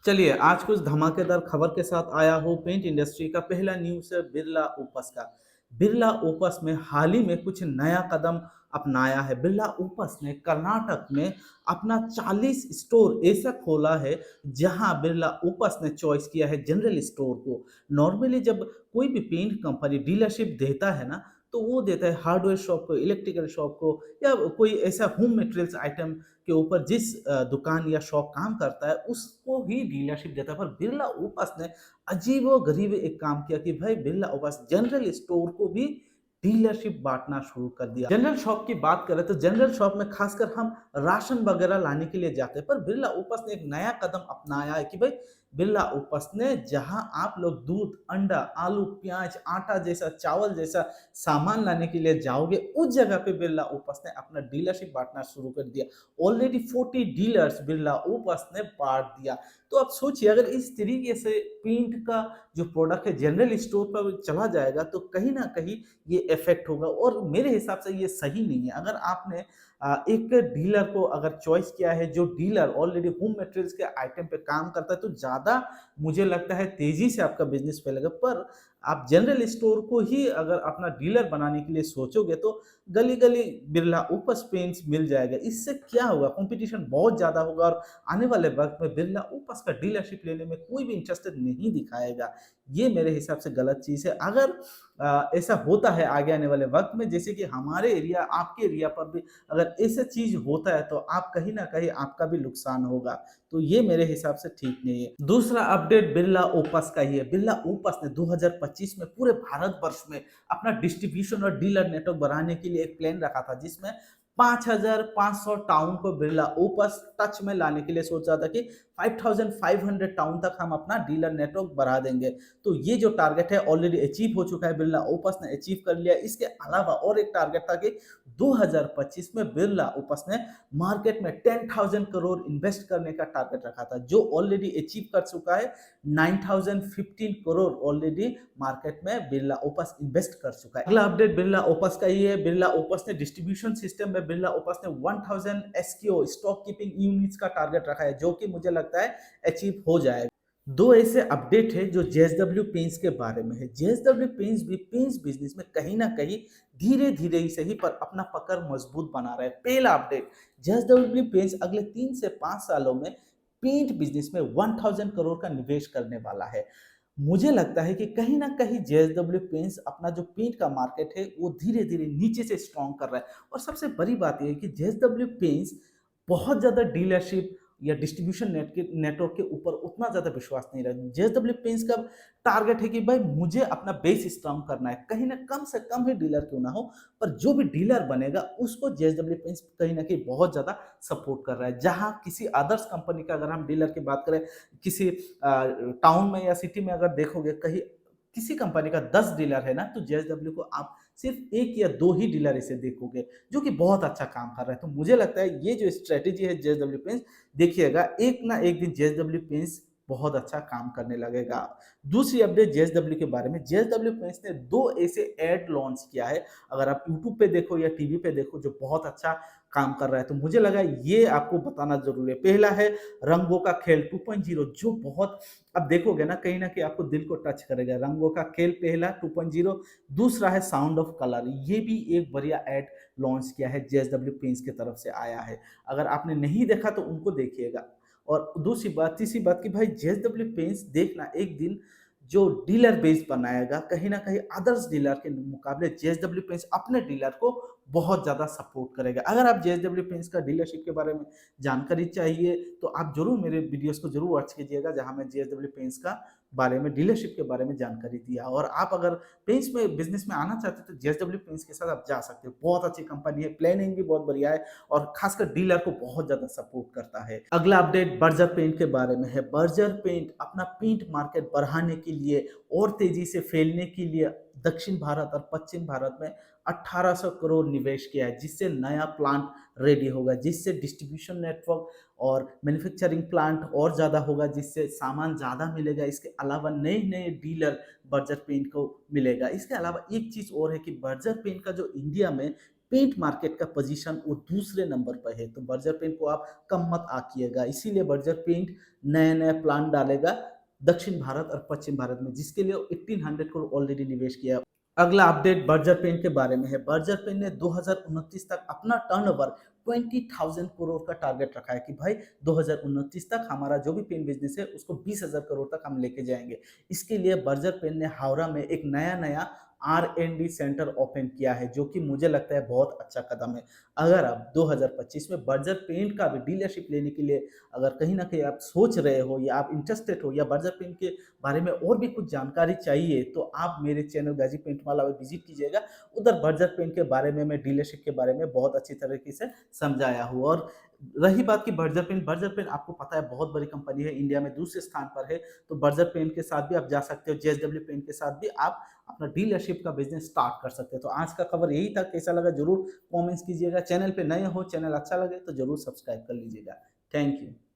चलिए आज कुछ धमाकेदार खबर के साथ आया हूँ। पेंट इंडस्ट्री का पहला न्यूज़ है बिरला ओपस का। बिरला ओपस में हाल ही में कुछ नया कदम अपनाया है। बिरला ओपस ने कर्नाटक में अपना 40 स्टोर ऐसा खोला है जहां बिरला ओपस ने चॉइस किया है जनरल स्टोर को। नॉर्मली जब कोई भी पेंट कंपनी डीलरशिप देता है ना, तो वो देता है हार्डवेयर शॉप को, इलेक्ट्रिकल शॉप को, या कोई ऐसा होम मटेरियल्स आइटम के ऊपर जिस दुकान या शॉप काम करता है उसको ही डीलरशिप देता है। पर बिरला ओपस ने अजीबो-गरीब एक काम किया कि भाई बिरला ओपस जनरल स्टोर को भी डीलरशिप बाँटना शुरू कर दिया। जनरल शॉप की बात करें तो जनरल शॉप में खासकर हम राशन वगैरह लाने के लिए जाते हैं, पर बिरला ओपस ने एक नया कदम अपनाया है कि भाई बिरला ओपस ने जहां आप लोग दूध, अंडा, आलू, प्याज, आटा जैसा, चावल जैसा सामान लाने के लिए जाओगे, उस जगह पे बिरला ओपस ने अपना डीलरशिप बांटना शुरू कर दिया। ऑलरेडी 40 डीलर्स बिरला ओपस ने बांट दिया। तो आप सोचिए अगर इस तरीके से पेंट का जो प्रोडक्ट है जनरल स्टोर पर चला जाएगा तो कहीं ना कहीं ये इफेक्ट होगा, और मेरे हिसाब से ये सही नहीं है। अगर आपने एक डीलर को अगर चॉइस किया है जो डीलर ऑलरेडी होम मटेरियल्स के आइटम पे काम करता है, तो ज़्यादा मुझे लगता है तेज़ी से आपका बिज़नेस फैलेगा। पर आप जनरल स्टोर को ही अगर अपना डीलर बनाने के लिए सोचोगे तो गली-गली बिरला ओपस पेंट्स मिल जाएगा। इससे क्या होगा, कॉम्पिटिशन बहुत ज़्यादा होगा और आने वाले वक़्त में बिरला ओपस का डीलरशिप लेने में कोई भी इंटरेस्टेड नहीं दिखाएगा। ये मेरे हिसाब से गलत चीज़ है। अगर ऐसा होता है आगे आने वाले वक़्त में, जैसे कि हमारे एरिया, आपके एरिया पर भी अगर ऐसा चीज़ होता है तो आप कहीं न कहीं आपका भी नुकसान होगा। तो ये मेरे हिसाब से ठीक नहीं है। दूसरा अपडेट बिरला ओपस का ही है। बिरला ओपस ने 2025 में पूरे भारत वर्ष में अपना डिस्ट्रीब्यूशन और डीलर नेटवर्क बढ़ाने के लिए एक प्लान रखा था, जिसमें 5,500 टाउन को बिरला ओपस टच में लाने के लिए सोचा था कि 5,500 टाउन तक हम अपना डीलर नेटवर्क बढ़ा देंगे। तो ये जो टारगेट है ऑलरेडी अचीव हो चुका है, बिरला ओपस ने अचीव कर लिया। इसके अलावा और एक टारगेट था कि 2025 में बिरला ओपस ने मार्केट में 10,000 करोड़ इन्वेस्ट करने का टारगेट रखा था, जो ऑलरेडी अचीव कर चुका है। 9,015 करोड़ ऑलरेडी मार्केट में बिरला ओपस इन्वेस्ट कर चुका है। अगला अपडेट बिरला ओपस का ही है। बिरला ओपस ने डिस्ट्रीब्यूशन सिस्टम में बिरला ओपस ने 1000 एसक्यू स्टॉक कीपिंग यूनिट्स का टारगेट रखा है, जो कि मुझे लगता है अचीव हो जाएगा। दो ऐसे अपडेट है जो जेएसडब्ल्यू पेंट्स के बारे में है। जेएसडब्ल्यू पेंट्स भी पेंट्स बिजनेस में कहीं ना कहीं धीरे धीरे ही सही पर अपना पकड़ मजबूत बना रहा है। पहला अपडेट, जेएसडब्ल्यू पेंट्स अगले 3 से 5 सालों में पेंट बिजनेस में 1000 करोड़ का निवेश करने वाला है। मुझे लगता है कि कहीं न कहीं जेएसडब्ल्यू पेंट्स अपना जो पेंट का मार्केट है, वो धीरे-धीरे नीचे से स्ट्रॉन्ग कर रहा है। और सबसे बड़ी बात ये है कि जेएसडब्ल्यू पेंट्स बहुत ज़्यादा डीलरशिप या डिस्ट्रीब्यूशन नेटवर्क के ऊपर उतना ज़्यादा विश्वास नहीं रखता। जेएसडब्ल्यू पेंट्स का टारगेट है कि भाई मुझे अपना बेस स्ट्रॉन्ग करना है। कहीं न कम से कम ही डीलर क्यों ना हो, पर जो भी डीलर बनेगा उसको जेएसडब्ल्यू पेंट्स कहीं न कहीं बहुत ज़्यादा सपोर्ट कर रहा है। जहाँ किसी अदर्स कंपनी का अगर हम डीलर की बात करें, किसी टाउन में या सिटी में अगर देखोगे कहीं किसी कंपनी का 10 डीलर है ना, तो जेएसडब्ल्यू को आप सिर्फ 1 या 2 ही डीलर ऐसे देखोगे, जो कि बहुत अच्छा काम कर रहा है। तो मुझे लगता है ये जो स्ट्रैटेजी है जेएसडब्ल्यू पेंट्स, देखिएगा एक ना एक दिन जेएसडब्ल्यू पेंट्स बहुत अच्छा काम करने लगेगा। दूसरी अपडेट जेएसडब्ल्यू के बारे में, जेएसडब्ल्यू पेंट्स ने 2 ऐसे ऐड लॉन्च किया है, अगर आप यूट्यूब पे देखो या टीवी पे देखो, जो बहुत अच्छा काम कर रहा है। तो मुझे लगा ये आपको बताना ज़रूरी है। पहला है रंगों का खेल 2.0, जो बहुत अब देखोगे ना कहीं न कहीं आपको दिल को टच करेगा। रंगों का खेल पहला 2.0, दूसरा है साउंड ऑफ कलर। ये भी एक बढ़िया ऐड लॉन्च किया है, जेएसडब्ल्यू पेंट्स की तरफ से आया है। अगर आपने नहीं देखा तो उनको देखिएगा। और दूसरी बात, तीसरी बात कि भाई जेएसडब्ल्यू पेंट्स देखना एक दिन जो डीलर बेस बनाएगा, कहीं न कहीं अदर्स डीलर के मुकाबले जेएसडब्ल्यू पेंट्स अपने डीलर को बहुत ज़्यादा सपोर्ट करेगा। अगर आप जेएसडब्ल्यू पेंट्स का डीलरशिप के बारे में जानकारी चाहिए तो आप ज़रूर मेरे वीडियोज़ को ज़रूर वॉच कीजिएगा, जहाँ मैं जेएसडब्ल्यू पेंट्स का बारे में, डीलरशिप के बारे में जानकारी दिया। और आप अगर पेंट्स में बिज़नेस में आना चाहते हो तो जेएसडब्ल्यू पेंट्स के साथ आप जा सकते हो। बहुत अच्छी कंपनी है, प्लानिंग भी बहुत बढ़िया है और खासकर डीलर को बहुत ज़्यादा सपोर्ट करता है। अगला अपडेट बर्जर पेंट के बारे में है। बर्जर पेंट अपना पेंट मार्केट बढ़ाने के लिए और तेज़ी से फैलने के लिए दक्षिण भारत और पश्चिम भारत में 1800 करोड़ निवेश किया है, जिससे नया प्लांट रेडी होगा, जिससे डिस्ट्रीब्यूशन नेटवर्क और मैन्युफैक्चरिंग प्लांट और ज़्यादा होगा, जिससे सामान ज़्यादा मिलेगा। इसके अलावा नए-नए डीलर बर्जर पेंट को मिलेगा। इसके अलावा एक चीज़ और है कि बर्जर पेंट का जो इंडिया में पेंट मार्केट का पोजीशन वो दूसरे नंबर पर है। तो बर्जर पेंट को आप कम मत आंकिएगा, इसीलिए बर्जर पेंट नए नए प्लान डालेगा दक्षिण भारत और पश्चिम भारत में, जिसके लिए 1800 करोड़ ऑलरेडी निवेश किया है। अगला अपडेट बर्जर पेन के बारे में है। बर्जर पेन ने 2029 तक अपना टर्नओवर 20,000 करोड़ का टारगेट रखा है कि भाई 2029 तक हमारा जो भी पेन बिजनेस है उसको 20,000 करोड़ तक हम लेके जाएंगे। इसके लिए बर्जर पेन ने हावड़ा में एक नया नया R&D सेंटर ओपन किया है, जो कि मुझे लगता है बहुत अच्छा कदम है। अगर आप 2025 में बर्जर पेंट का भी डीलरशिप लेने के लिए अगर कहीं ना कहीं आप सोच रहे हो या आप इंटरेस्टेड हो या बर्जर पेंट के बारे में और भी कुछ जानकारी चाहिए, तो आप मेरे चैनल गाजी पेंट वाला में विजिट कीजिएगा। उधर बर्जर पेंट के बारे में, मैं डीलरशिप के बारे में बहुत अच्छी तरीके से समझाया हूँ। और रही बात की बर्जर पेन आपको पता है बहुत बड़ी कंपनी है, इंडिया में दूसरे स्थान पर है। तो बर्जर पेन के साथ भी आप जा सकते हो, जेएसडब्ल्यू पेन के साथ भी आप अपना डीलरशिप का बिजनेस स्टार्ट कर सकते हो। तो आज का खबर यही था, कैसा लगा जरूर कमेंट्स कीजिएगा। चैनल पे नए हो, चैनल अच्छा लगे तो जरूर सब्सक्राइब कर लीजिएगा। Thank you.